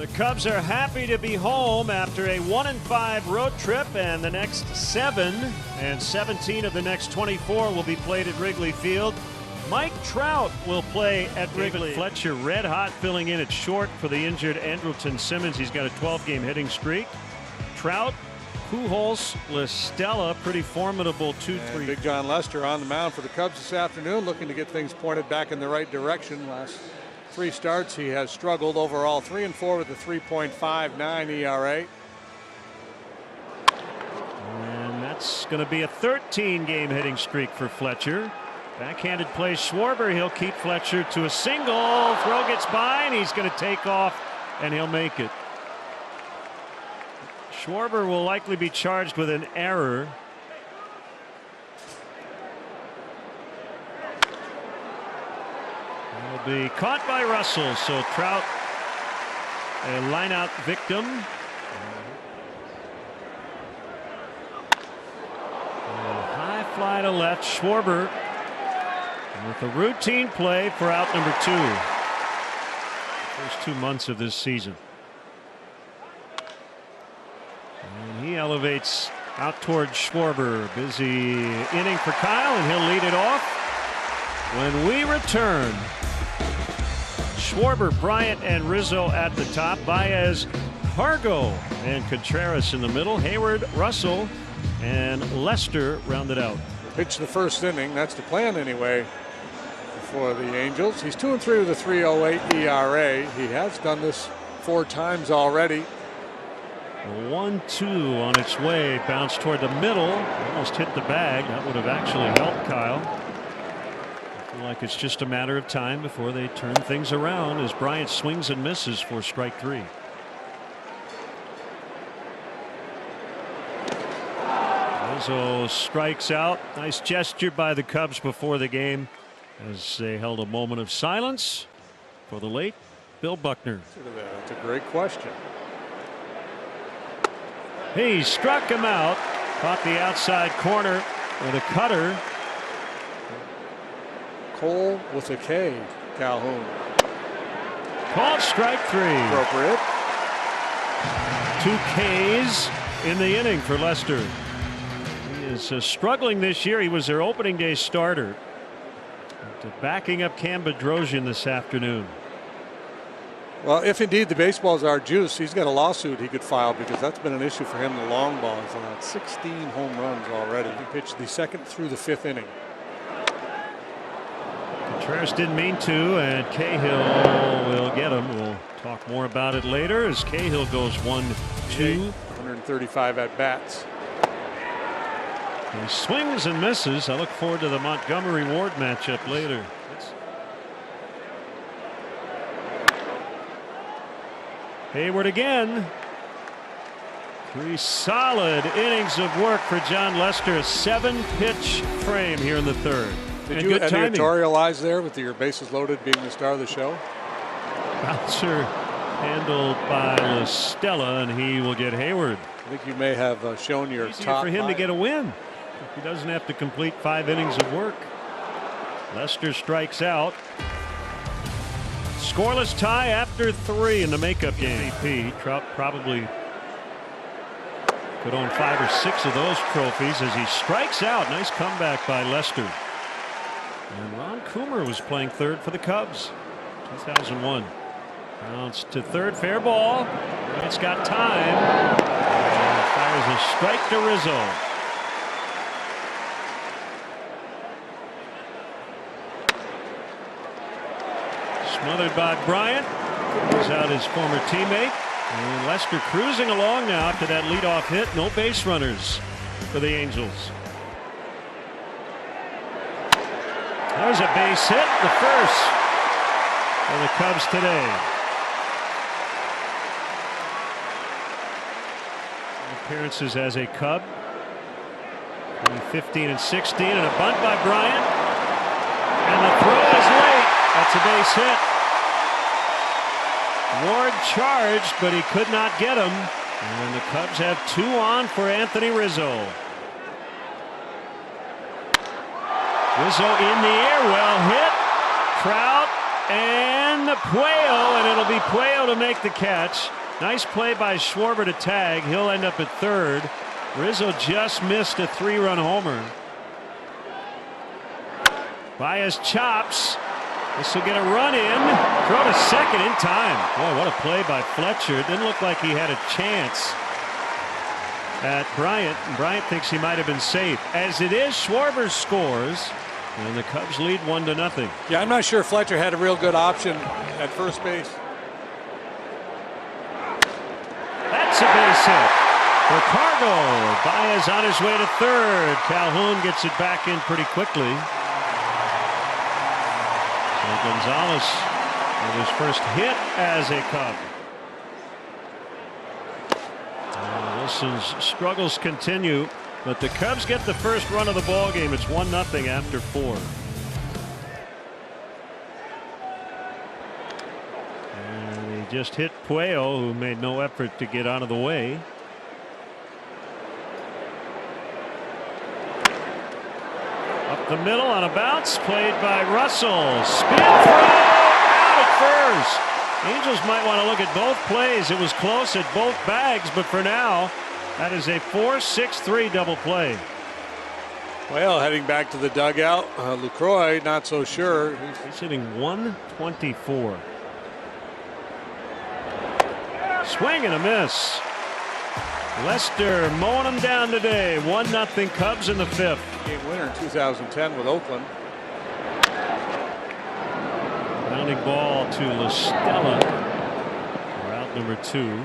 The Cubs are happy to be home after a 1-5 road trip, and the next 7 and 17 of the next 24 will be played at Wrigley Field. Mike Trout will play at Wrigley. Fletcher red hot, filling in at short for the injured Andrelton Simmons. He's got a 12-game hitting streak. Trout, Pujols, La Stella, pretty formidable 2-3. Big John Lester on the mound for the Cubs this afternoon, looking to get things pointed back in the right direction. Last 3 starts he has struggled. Overall 3-4 with a 3.59 ERA. And that's going to be a 13-game hitting streak for Fletcher. Backhanded play, Schwarber. He'll keep Fletcher to a single. Throw gets by, and he's going to take off, and he'll make it. Schwarber will likely be charged with an error. Will be caught by Russell, so Trout a lineout victim. A high fly to left. Schwarber with a routine play for out number 2. First 2 months of this season. And he elevates out toward Schwarber. Busy inning for Kyle, and he'll lead it off. When we return, Schwarber, Bryant, and Rizzo at the top. Baez, Hargo, and Contreras in the middle. Hayward, Russell, and Lester rounded out. Pitched the first inning. That's the plan anyway for the Angels. He's 2-3 with a 3.08 ERA. He has done this 4 times already. 1-2 on its way. Bounced toward the middle. Almost hit the bag. That would have actually helped Kyle. I feel like it's just a matter of time before they turn things around as Bryant swings and misses for strike 3. Rizzo strikes out. Nice gesture by the Cubs before the game as they held a moment of silence for the late Bill Buckner. That's a great question. He struck him out. Caught the outside corner with a cutter. Cole with a K. Calhoun. Called strike 3. Appropriate. 2 Ks in the inning for Lester. He is struggling this year. He was their opening day starter. Backing up Cam Bedrosian this afternoon. Well, if indeed the baseballs are juice, he's got a lawsuit he could file because that's been an issue for him. The long ball. He's allowed 16 home runs already. He pitched the 2nd through the 5th inning. Contreras didn't mean to, and Cahill will get him. We'll talk more about it later as Cahill goes 1-2. 135 at bats. He swings and misses. I look forward to the Montgomery Ward matchup later. Hayward again. 3 solid innings of work for John Lester. A 7-pitch frame here in the 3rd. Did you editorialize there with your bases loaded being the star of the show? Bouncer handled by La Stella, and he will get Hayward. I think you may have shown your top for him 5. to get a win. He doesn't have to complete 5 innings of work. Lester strikes out. Scoreless tie after 3 in the makeup game. Trout probably could own 5 or 6 of those trophies as he strikes out. Nice comeback by Lester. And Ron Coomer was playing 3rd for the Cubs. 2001. Bounced to 3rd, fair ball. It's got time. And fires a strike to Rizzo. Smothered by Bryant. Brings out his former teammate. And Lester cruising along now after that leadoff hit. No base runners for the Angels. There's a base hit, the first for the Cubs today. Appearances as a Cub. 15 and 16, and a bunt by Bryant. And the throw is late. That's a base hit. Ward charged, but he could not get him. And the Cubs have 2 on for Anthony Rizzo. Rizzo in the air, well hit. Trout and on Puello, and it'll be Puello to make the catch. Nice play by Schwarber to tag. He'll end up at third. Rizzo just missed a 3-run homer. Baez chops. This will get a run in. Throw to second in time. Boy, what a play by Fletcher. Didn't look like he had a chance at Bryant. And Bryant thinks he might have been safe. As it is, Schwarber scores. And the Cubs lead 1-0. Yeah, I'm not sure Fletcher had a real good option at first base. That's a base hit for Cargo. Baez on his way to third. Calhoun gets it back in pretty quickly. So Gonzalez with his first hit as a Cub. Wilson's struggles continue, but the Cubs get the first run of the ball game. It's 1-0 after 4. And he just hit Puello, who made no effort to get out of the way. Up the middle on a bounce, played by Russell. Spin throw out at first. Angels might want to look at both plays. It was close at both bags, but for now, that is a 4-6-3 double play. Well, heading back to the dugout, Lucroy not so sure. He's hitting 124. Swing and a miss. Lester mowing them down today. 1-0 Cubs in the 5th. Game winner in 2010 with Oakland. Grounding ball to La Stella for out number 2.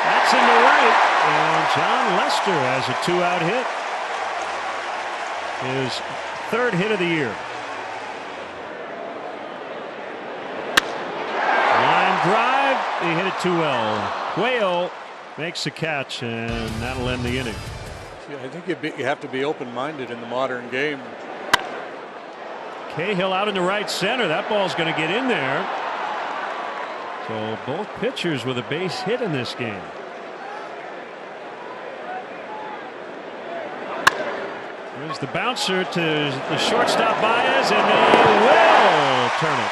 That's into right, and John Lester has a 2-out hit. His 3rd hit of the year. Line drive, he hit it too well. Puello makes the catch, and that'll end the inning. I think you have to be open-minded in the modern game. Cahill out into right center. That ball's going to get in there. So both pitchers with a base hit in this game. There's the bouncer to the shortstop Baez, and they will turn it.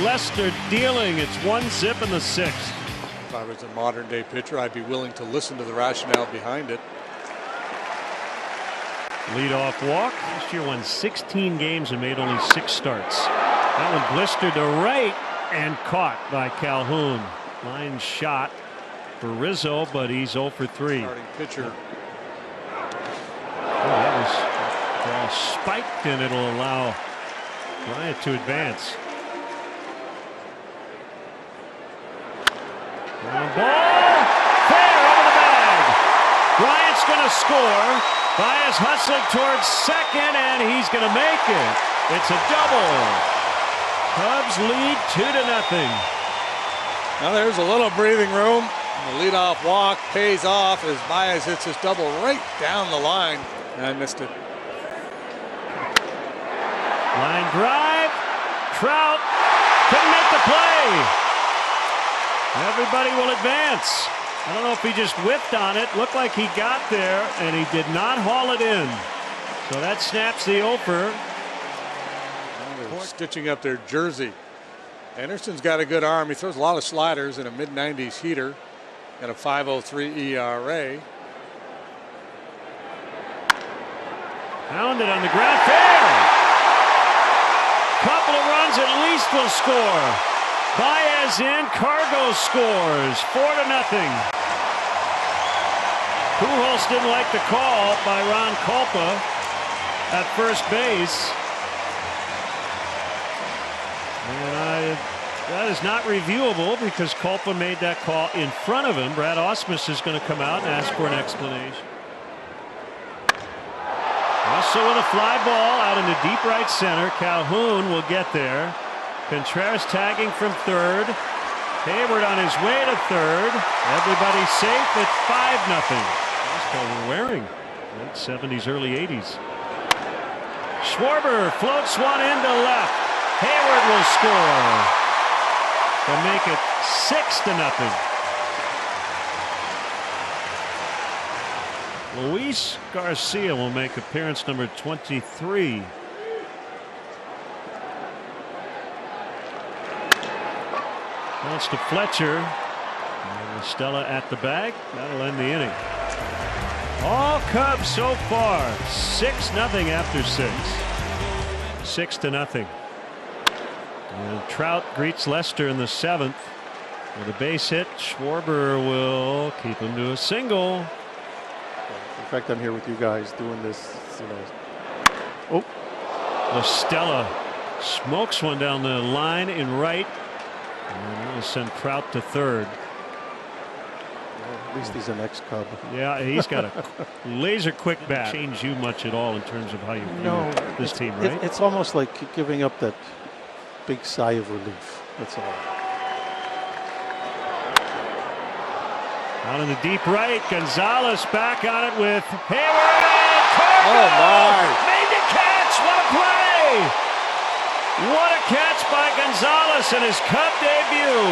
Lester dealing. It's 1-0 in the 6th. If I was a modern day pitcher, I'd be willing to listen to the rationale behind it. Leadoff walk. Last year won 16 games and made only 6 starts. That one blistered to right and caught by Calhoun. Line shot for Rizzo, but he's 0 for 3. Starting pitcher. Oh, that was ball spiked, and it'll allow Bryant to advance. Ground ball, fair over the bag. Bryant's going to score. Baez hustling towards second, and he's going to make it. It's a double. Cubs lead 2-0. Now there's a little breathing room. The leadoff walk pays off as Baez hits his double right down the line. I missed it. Line drive. Trout couldn't make the play. Everybody will advance. I don't know if he just whipped on it. Looked like he got there, and he did not haul it in. So that snaps the over. They're stitching up their jersey. Anderson's got a good arm. He throws a lot of sliders in a mid-90s heater. Got a 5.03 ERA. Pounded on the ground. Fair. Couple of runs at least will score. Baez in. Cargo scores. 4-0. Pujols didn't like the call by Ron Kulpa at first base. And that is not reviewable because Kulpa made that call in front of him. Brad Ausmus is going to come out and ask for an explanation. Russell with a fly ball out into deep right center. Calhoun will get there. Contreras tagging from third. Hayward on his way to third. Everybody safe at 5-0. That's what we're wearing. Late 70s, early 80s. Schwarber floats one into left. Hayward will score to make it 6-0. Luis Garcia will make appearance number 23. Bounce to Fletcher. And Stella at the bag. That'll end the inning. All Cubs so far. 6-0 after 6. 6-0. And Trout greets Lester in the 7th with a base hit. Schwarber will keep him to a single. In fact, I'm here with you guys doing this. You know. Oh, Stella smokes one down the line in right, and that'll send Trout to third. Well, at least he's an ex-Cub. Yeah, he's got a laser quick bat. Change you much at all in terms of how you view this team, right? It's almost like giving up that big sigh of relief. That's all. Out in the deep right, Gonzalez back on it with Hayward. Oh my! Made the catch! What a play! What a catch by Gonzalez in his Cub debut.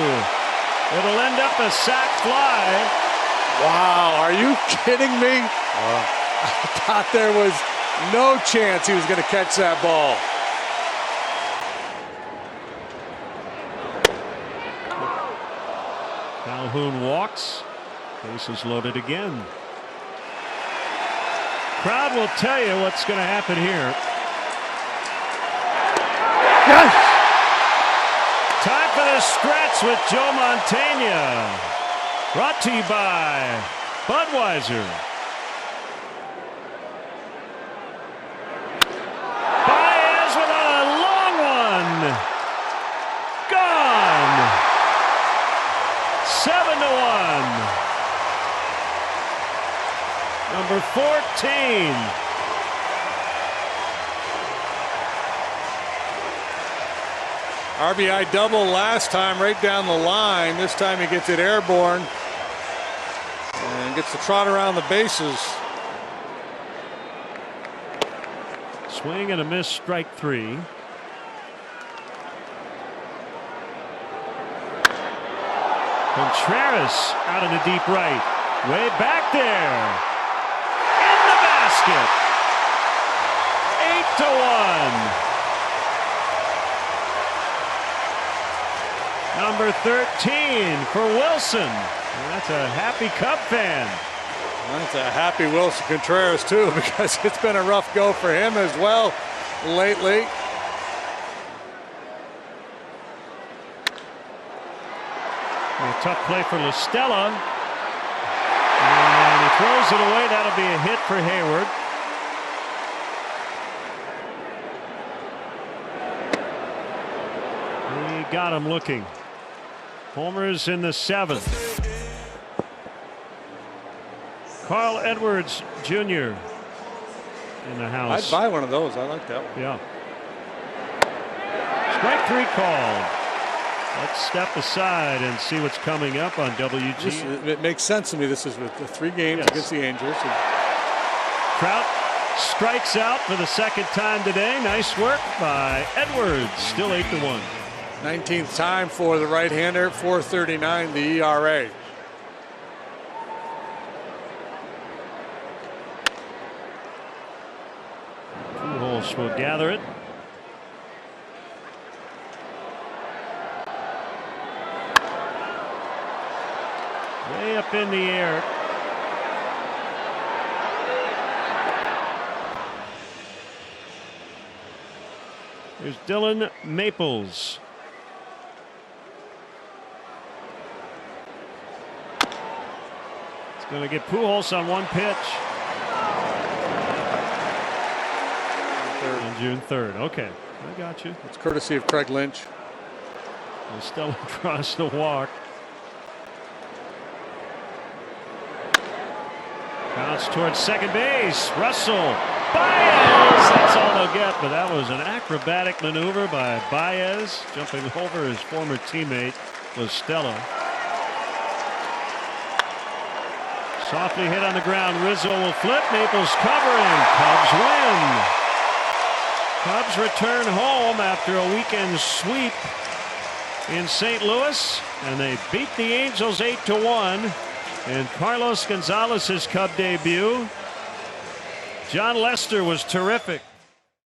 It'll end up a sac fly. Wow, are you kidding me? I thought there was no chance he was going to catch that ball. Calhoun walks. Bases loaded again. Crowd will tell you what's going to happen here. Yes! Time for the stretch with Joe Mantegna. Brought to you by Budweiser. Baez with a long one. Gone. 7-1. Number 14. RBI double last time right down the line. This time he gets it airborne and gets the trot around the bases. Swing and a miss, strike 3. Contreras out in the deep right. Way back there. In the basket. 8-1. Number 13 for Wilson. And that's a happy Cub fan. That's a happy Wilson Contreras too, because it's been a rough go for him as well lately. A tough play for LaStella. And he throws it away. That'll be a hit for Hayward. He got him looking. Homer's in the 7th. Carl Edwards Jr. in the house. I'd buy one of those. I like that one. Yeah. Strike 3 called. Let's step aside and see what's coming up on WG. It makes sense to me. This is with the 3 games against the Angels. Trout strikes out for the 2nd time today. Nice work by Edwards. Still 8-1. 19th time for the right-hander. 4.39 the ERA. Pujols will gather it. Way up in the air. There's Dylan Maples. It's going to get Pujols on one pitch. On June 3rd. Okay, I got you. It's courtesy of Craig Lynch. And Stella draws the walk. Bounce towards second base. Russell. Baez. That's all they'll get, but that was an acrobatic maneuver by Baez, jumping over his former teammate LaStella. Softly hit on the ground. Rizzo will flip. Maples covering. Cubs win. Cubs return home after a weekend sweep in St. Louis, and they beat the Angels 8-1. And Carlos Gonzalez's Cub debut John Lester was terrific.